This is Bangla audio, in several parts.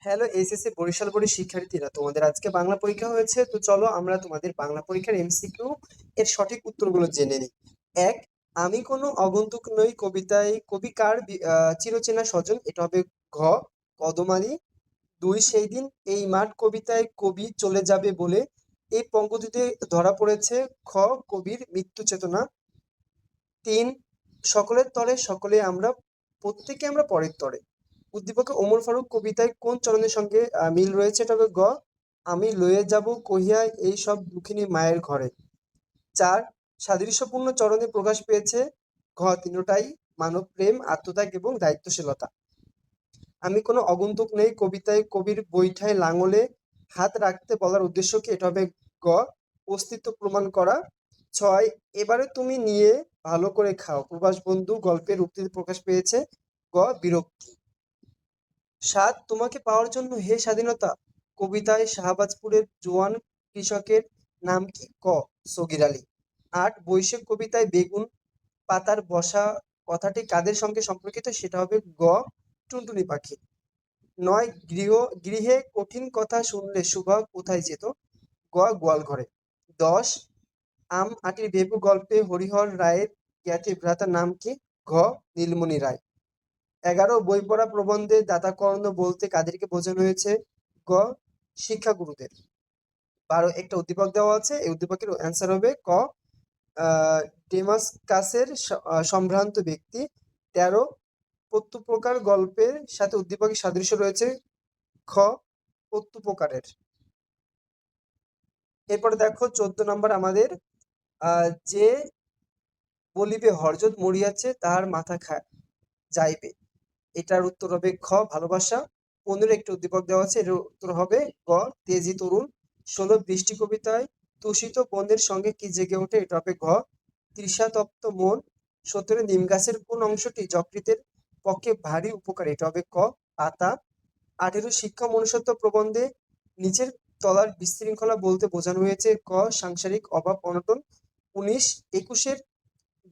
হ্যালো এইচএসসি বরিশাল বোর্ডের শিক্ষার্থীরা, তোমাদের আজকে বাংলা পরীক্ষা হয়েছে। তো চলো আমরা তোমাদের বাংলা পরীক্ষার এমসিকিউ এর সঠিক উত্তরগুলো জেনে নিই। এক, আমি কোনো আগন্তুক নই কবিতায় কবি কার চিরচেনা স্বজন, এটা হবে ঘ কদম আলী। দুই, সেই দিন এই মাঠ কবিতায় কবি চলে যাবে বলে এই পঙ্ক্তিতে ধরা পড়েছে খ কবির মৃত্যু চেতনা। তিন, সকলের তরে সকলে আমরা, প্রত্যেকে আমরা পরের তরে। উদ্দীপকে ওমর ফারুক কবিতায় কোন চরণের সঙ্গে মিল রয়েছে, এটা হবে গ আমি লয়ে যাব কহিয়া এই সব দুঃখিনী মায়ের ঘরে। চার, সাদৃশ্যপূর্ণ চরণে প্রকাশ পেয়েছে ঘ তিনটাই মানব প্রেম, আত্মত্যাগ এবং দায়িত্বশীলতা। আমি কোনো অগন্তুক নেই কবিতায় কবির বৈঠায় লাঙলে হাত রাখতে বলার উদ্দেশ্য কি, এটা হবে গ অস্তিত্ব প্রমাণ করা। ছয়, এবারে তুমি নিয়ে ভালো করে খাও প্রবাস বন্ধু গল্পের উক্তিতে প্রকাশ পেয়েছে গ বিরক্তি। সাত, তোমাকে পাওয়ার জন্য হে স্বাধীনতা কবিতায় শাহবাজপুরের জোয়ান কৃষকের নাম কি, ক সগির আলী। আট, বৈশাখ কবিতায় বেগুন পাতার বসা কথাটি কাদের সঙ্গে সম্পর্কিত, সেটা হবে গ টুনটুনি পাখি। নয়, গৃহে কঠিন কথা শুনলে সুভা কোথায় যেত, গ গোয়াল ঘরে। দশ, আম আটির ভেপু গল্পে হরিহর রায়ের জ্ঞাতি ভ্রাতার নাম কি, ঘ নীলমণি রায়। 11, বই পড়া প্রবন্ধে দাতাকর্ণ বলতে কাদেরকে বোঝানো হয়েছে, গ শিক্ষাগুরুদের। 12, একটা উদ্দীপক দেওয়া আছে, এই উদ্দীপকের অ্যান্সার হবে ক ডেমাসকাসের সম্ভ্রান্ত ব্যক্তি। 13, প্রত্যুপকার গল্পের সাথে উদ্দীপকের সাদৃশ্য রয়েছে, খ প্রত্যুপকারের। এরপরে দেখো 14 নম্বর আমাদের, যে বলিবে হরজত মরিয়াছে তাহার মাথা যাইবে, এটার উত্তর হবে খ ভালোবাসা। 15, একটি উদ্দীপক দেওয়া আছে, এর উত্তর হবে গ তেজি তরুণ। 16, বৃষ্টি কবিতায় তুষিত বনের সঙ্গে কি জেগে ওঠে, এটা হবে ঘ তৃষাতপ্ত মন। 17, নিম গাছের কোন অংশটি যকৃতের পক্ষে ভারী উপকারী, এটা হবে ক পাতা। 18, শিক্ষা মনুষ্যত্ব প্রবন্ধে নিচের তলার বিশৃঙ্খলা বলতে বোঝানো হয়েছে, ক সাংসারিক অভাব অনটন। 19, 21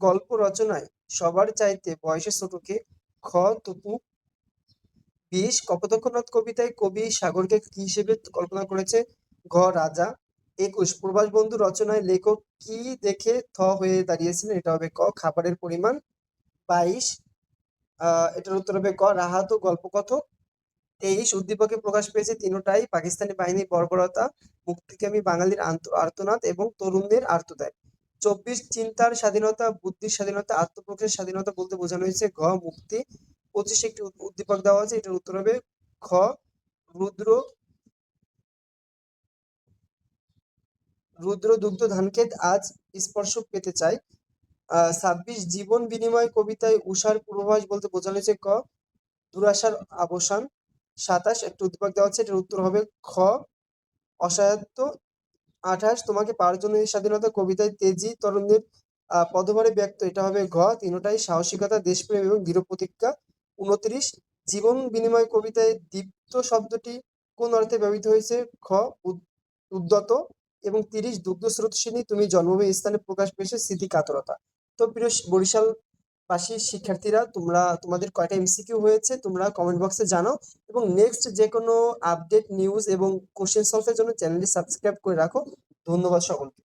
গল্প রচনায় সবার চাইতে বয়সে ছোটকে, খ তপু। 20, কপোতাক্ষনাথ কবিতায় কবি সাগরকে কি হিসেবে কল্পনা করেছে, ঘ রাজা। 21, প্রভাস বন্ধু রচনায় লেখক কি দেখে থ হয়ে দাঁড়িয়েছিলেন, এটা হবে ক খাবারের পরিমাণ। 22, এটার উত্তর হবে ক রাহাত গল্পকথক। 23, উদ্দীপকে প্রকাশ পেয়েছে তিনটাই পাকিস্তানি বাহিনীর বর্বরতা, মুক্তিকামী বাঙালির আর্তনাদ এবং তরুণদের আর্তত্যাগ। 24, চিন্তার স্বাধীনতা বুদ্ধির স্বাধীনতা আত্মপ্রকাশের স্বাধীনতা বলতে বোঝানো হয়েছে, ঘ মুক্তি। 25, একটি উদ্দীপক দেওয়া আছে, এটার উত্তর হবে খ রুদ্র রুদ্রদুগ্ধ ধানক্ষেত আজ স্পর্শ পেতে চাই। 26, জীবন বিনিময় কবিতায় উষার পূর্বাভাস বলতে বোঝানো হয়েছে, ক দুরাশার অবসান। 27, একটি উদ্দীপক দেওয়া আছে, এটার উত্তর হবে খ অসহায়ত্ব। 28, তোমাকে পাওয়ার জন্য এই স্বাধীনতা কবিতায় তেজি তরুণদের পদভারে ব্যক্ত, এটা হবে ঘ তিনটাই সাহসিকতা দেশপ্রেম এবং দৃঢ় প্রতিজ্ঞা। 29, জীবন বিনিময় কবিতায় দীপ্ত শব্দটি কোন অর্থে ব্যবহৃত হয়েছে, খ উদ্যত। এবং 30, দুগ্ধ স্রোতস্বিনী তুমি জন্মভূমি স্থানে প্রকাশ পেয়েছে স্মৃতি কাতরতা। তো প্রিয় বরিশাল বাসী শিক্ষার্থীরা, তোমাদের কয়টা এমসিকিউ হয়েছে তোমরা কমেন্ট বক্সে জানাও, এবং নেক্সট যে কোনো আপডেট নিউজ এবং কোশ্চেন সলভের জন্য চ্যানেলটি সাবস্ক্রাইব করে রাখো। ধন্যবাদ সকলকে।